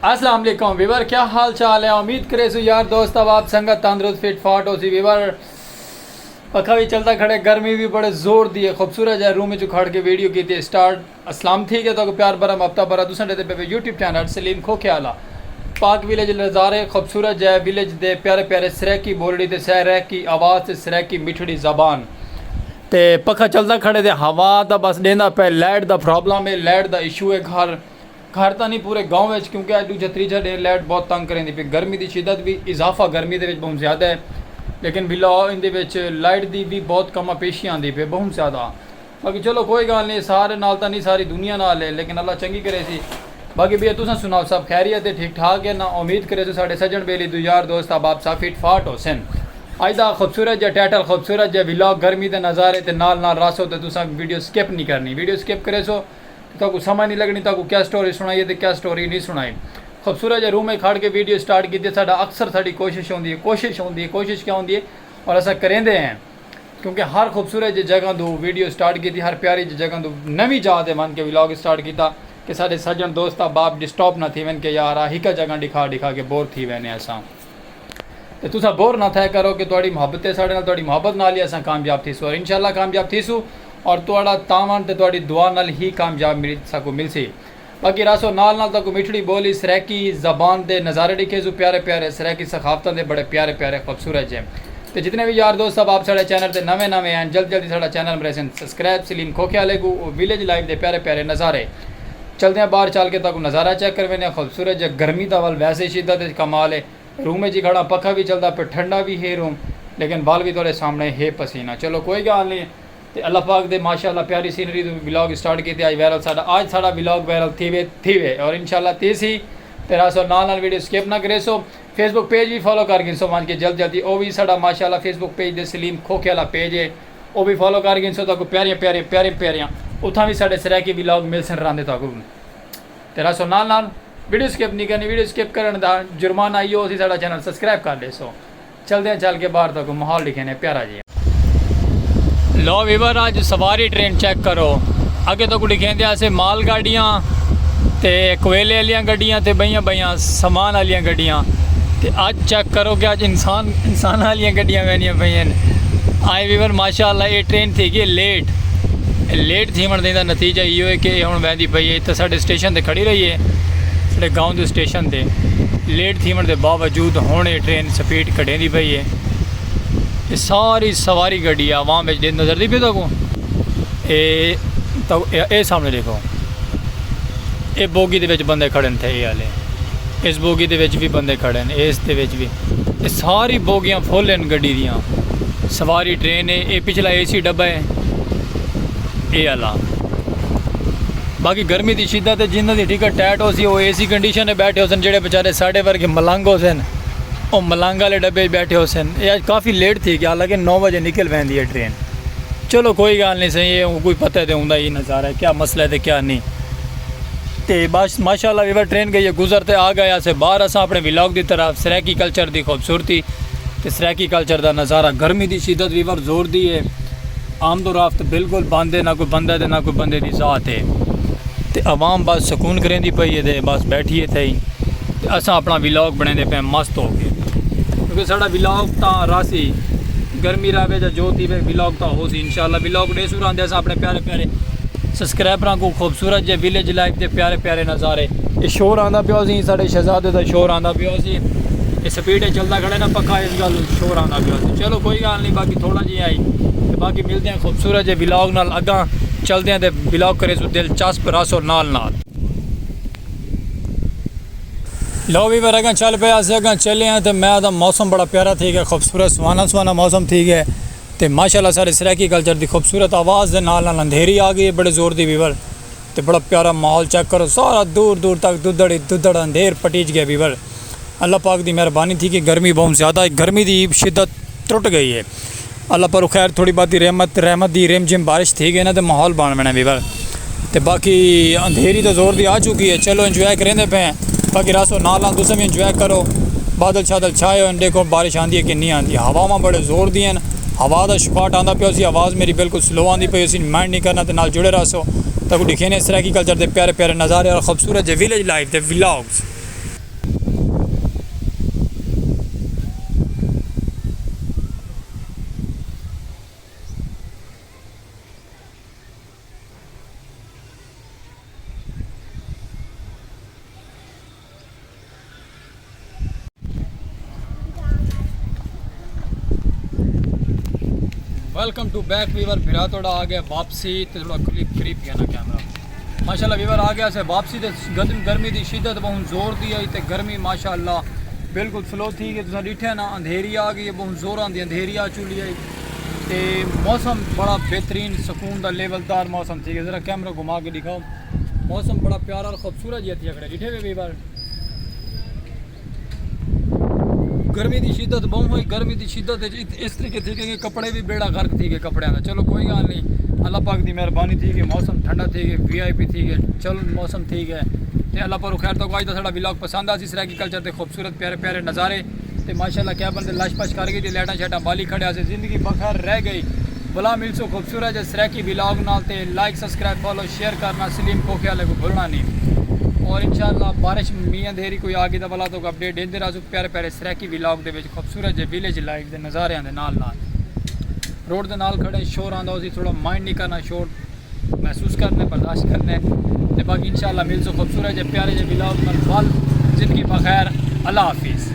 अस्सलाम वालेकुम वीवर, क्या हाल चाल है। उम्मीद करे सो यार दोस्त अब आप संगत तंदुरुस्त फिट फाट हो सी वीवर। पखा भी चलता खड़े, गर्मी भी बड़े जोर दी है। खूबसूरत है रूम में खड़ के वीडियो की थी स्टार्ट। अस्सलाम ठीक है तो प्यार भरम हफ्ता भरा दूसरे डे पे यूट्यूब चैनल सलीम खो ख्याला पाक विलेज नज़ारे खूबसूरत है। विलेज दे प्यारे प्यारे सरैकी बोलड़ी ते सह रह की आवाज़ ते सरैकी मिठड़ी जबान ते पखा चलता खड़े ते हवा दा बस देना पे। लाइट दा प्रॉब्लम है, लाइट दा इशू है। घर तो नहीं पूरे गाँव में, क्योंकि अज दूजा तीजा डे लाइट बहुत तंग करेंदी पई। गर्मी की शिद्दत भी इजाफा गर्मी के बहुत ज़्यादा है, लेकिन बिला इन लाइट की भी बहुत कम पेशी आती पे बहुत ज़्यादा। बाकी चलो कोई गल नहीं, सारे नाल तो नहीं सारी दुनिया नाल है, लेकिन अल्लाह चंगी करे सी। बाकी भैया तुम सुनाओ सब खैरियत है, ठीक ठाक है ना। उम्मीद करे तो साढ़े सज्जन बेली दो यार दोस्त अब आप सब फिट फाट हो सन। अज का खूबसूरत जहा टाइटल खूबसूरत जहा विलॉग गर्मी के नज़ारे ते नाल रसो तो तुम वीडियो स्किप नहीं करनी। वीडियो स्किप करे सो तो समझ नहीं लगनी तो क्या स्टोरी सुनाई तो क्या स्टोरी नहीं सुनाई। खूबसूरत जहा रूम में खड़ के वीडियो स्टार्ट की साडा अक्सर साड़ी कोशिश होती है कोशिश क्या होती है और असा करेंदे हैं, क्योंकि हर खूबसूरत जी जगह तो वीडियो स्टार्ट की, हर प्यारी जी जगह तो नवी जात है मन के विलॉग स्टार्ट किया कि साढ़े सज्जन दोस्त बाप डिस्टर्ब ना थी वन के यार एक जगह दिखा के बोर थी वैने असा। तो तुसा बोर ना थे करो कि थोड़ी मुहब्बत है साढ़े नाल, थोड़ी मुहब्बत नाल ही असा कामयाब थीसू और इंशाल्लाह कामयाब थीसू और थोड़ा तावन तो थोड़ी दुआ नाल ही कामयाब मिल सी। बाकी रसो नाल तक मिठड़ी बोली सरैकी जबान के नज़ारे दिखे जो प्यारे प्यारे सरैकी सखावतों के बड़े प्यारे प्यारे खूबसूरत है। तो जितने भी यार दोस्त सब आप साढ़े चैनल से नवे हैं जल्दी साढ़ा चैनल मेरे सब्सक्राइब सलीम खोख्या लेगू विलेज लाइफ के प्यारे प्यारे नज़ारे चलते हैं। बाहर चल के तक नज़ारा चेक करवे खूबसूरत है। गर्मी का वाल वैसे शिद्दत कमाल है। रूम में खड़ा पखा भी चलता पे, ठंडा भी है रूम, लेकिन बाल भी थोड़े सामने है पसीना। चलो कोई गल नहीं। तो अल्लाह पाक दे माशाअल्लाह प्यारी सीनरी विलॉग स्टार्ट किए आज वायरल साड़ा विलॉग वायरल थी और इंशाल्लाह तीसी तेरा सो नाल वीडियो स्किप ना करे सो। फेसबुक पेज भी फॉलो कर गिन सो मान के जल्दी वो भी साड़ा माशाअल्लाह फेसबुक पेज दे सलीम खोखे वाला पेज है वो भी फॉलो कर गिन सो तक प्यारियां उतना भी साढ़े सरैकी विलॉग मिल सन रहा तक तेरा सो नाल वीडियो स्किप नहीं करनी। वीडियो स्किप करने का जुर्माना आइयो उसी साड़ा चैनल सब्सक्राइब कर ले सो। चलते हैं चल के बाहर तक माहौल लिखे ने प्यारा जी। लो वीवर आज सवारी ट्रेन चेक करो अगे तो लिखे थे मालगाड़ियाँ तो कोयले वाली गड्डियाँ तो बइयां समान वाली गड्डियाँ तो अज चेक करो कि अज इंसान वाली गड्डियाँ वहनियाँ पे आए वीवर माशाअल्लाह। ये ट्रेन थी कि लेट थी मन का नतीजा यो है कि हम वहदी पई है। तो साढ़े स्टेशन पर खड़ी रही है, साढ़े गाँव के स्टेशन पर लेट थी मन के बावजूद हूँ ये ट्रेन स्पीड घटेंदी पई है। ये सारी सवारी गड्डी आवाम में नज़र दी पे तो ये सामने देखो ये बोगी के बंदे खड़े थे ये वाले, इस बोगी के भी बंदे खड़े हैं, इस भी ये सारी बोगियाँ फुल हैं गड्डी दियाँ। सवारी ट्रेन है, ये पिछला AC डब्बा है ये वाला। बाकी गर्मी की शिद्दत है, जिन्हों की टिकट टाइट हो सी वो AC कंडीशन में बैठे हो सन, जेडे बेचारे साढ़े वर्गे मलंग हो सन वो मलंग वाले डब्बे बैठे हो सन। ये आज काफ़ी लेट थी कि हालांकि 9 बजे निकल पैंदी है ट्रेन। चलो कोई गल नहीं सही है, कोई पता तो होंगे ही नज़ारा है क्या मसला है तो क्या नहीं। तो बस माशाअल्लाह वीवर ट्रेन गई है गुजरते आ गया से बाहर असा अपने विलॉग की तरफ सरैकी कल्चर की खूबसूरती तो सरैकी कल्चर का नज़ारा। गर्मी की शिद्दत वीवर जोर दी है, आमदो राफ्त बिल्कुल बंद है, ना कोई बंदा है ना कोई बंदे की ज़ात है। तो आवाम बस सुकून करेंदी पई है, बस बैठिए थे असा अपना विलॉग बने पे मस्त हो गए, क्योंकि साड़ा विलॉग तो रासी गर्मी रहे या जो थी विलॉग तो हो सी। इंशाल्लाह विलॉग डे सूर आते अपने प्यारे प्यारे सब्सक्राइबर को खूबसूरत जे विलेज लाइफ के प्यारे प्यारे नज़ारे। ये शोर आता पिया सी साढ़े शहजादे का शोर आता पिया सी, ये स्पीड चलता खड़े ना पक्का इस गल शोर आता पिया सी। चलो कोई गल नहीं, बाकी थोड़ा जी आई तो बाकी मिलते हैं खूबसूरत जे विलॉग नाल अगा चलते हैं तो विलॉग करे सो दिलचस्प रसो नाल। लो भी बार अगर चल पे अगर चले हैं तो मैं मौसम बड़ा प्यारा थी गया, खूबसूरत सुहाना मौसम थी गया। तो माशाअल्लाह सारे सरैकी कल्चर की खूबसूरत आवाज़ के नाल अंधेरी आ गई है बड़े जोर की वीवर। तो बड़ा प्यारा माहौल चेक करो, सारा दूर तक दुद्धड़ अंधेर पटीच गया वीवर। अल्लाह पाक की मेहरबानी थी कि गर्मी बहुत ज़्यादा है, गर्मी की शिद्दत टुट गई है। अल्लाह पर खैर थोड़ी बहुत रहमत की रिमझिम बारिश थी गई ना तो माहौल बन बना वीवर। तो बाकी अंधेरी तो जोर की आ चुकी है, चलो इंजॉय करेंदे पे हैं। बाकी रसो नाल तुम भी इंजॉय करो, बादल शादल छाए हो देखो बारिश आती है कि नहीं आती। हवावां बड़े जोर दी हैं, हवा का छपाट आता पिया सी, आवाज़ मेरी बिल्कुल स्लो आती पई सी। माइंड नहीं करना तो नाल जुड़े रहो तक दिखे ने इस तरह की कल्चर के प्यारे प्यारे नज़ारे और खूबसूरत विलेज लाइफ के vlogs. Welcome to back viewer. फिर थोड़ा आ गया वापसी तो थोड़ा क्लिप करीब गया ना कैमरा माशाल्लाह वीवर आ गया से वापसी तो गर्मी की शिद्दत बहुत जोर दी आई तो गर्मी माशाल्लाह बिल्कुल स्लो थी कि तुम डिठे ना अंधेरी आ गई बहुत जोर आती अंधेरी आ चुली आई तो मौसम बड़ा बेहतरीन सुकून का लेवलदार मौसम थी जरा कैमरा घुमा के दिखाओ। मौसम बड़ा प्यारा और खूबसूरत जी थी अगड़े डिठे हुए वीवर। गर्मी की शिद्दत बहुत हुई गर्मी की शिद्दत इस तरीके थी कि कपड़े भी बेड़ा गर्क थी कपड़े का चलो कोई गल नहीं अल्लाह पाक की मेहरबानी थी कि मौसम ठंडा थी कि VIP थी कि चलो मौसम ठीक है तो अल्लाह पर खैर तो आज का साड़ा व्लॉग पसंद आ सराकी कल्चर के खूबसूरत प्यारे प्यारे नज़ारे तो माशाल्लाह क्या बंदे लश पश कर गई थी लाइटा शाइटा बाली खड़े से जिंदगी बखैर रह गई भला मिल सो खूबसूरत है सराकी व्लॉग नाल ते लाइक सब्सक्राइब फॉलो शेयर करना सलीम कोके वाले को भूलना नहीं और इंशाल्लाह बारिश मीह अंधेरी कोई आ गई तो भला तो अपडेट देते रहो प्यारे प्यारे सराकी व्लॉग के खूबसूरत जे विलेज लाइफ के नज़ारे के नाल रोड के नाल खड़े शोर आता उसी थोड़ा माइंड नहीं करना शोर महसूस करने बर्दाश्त करने तो बाकी इंशाल्लाह मिल सो खूबसूरत जे प्यारे जे व्लॉग में फल जिंदगी बखैर अल्लाह हाफिज़।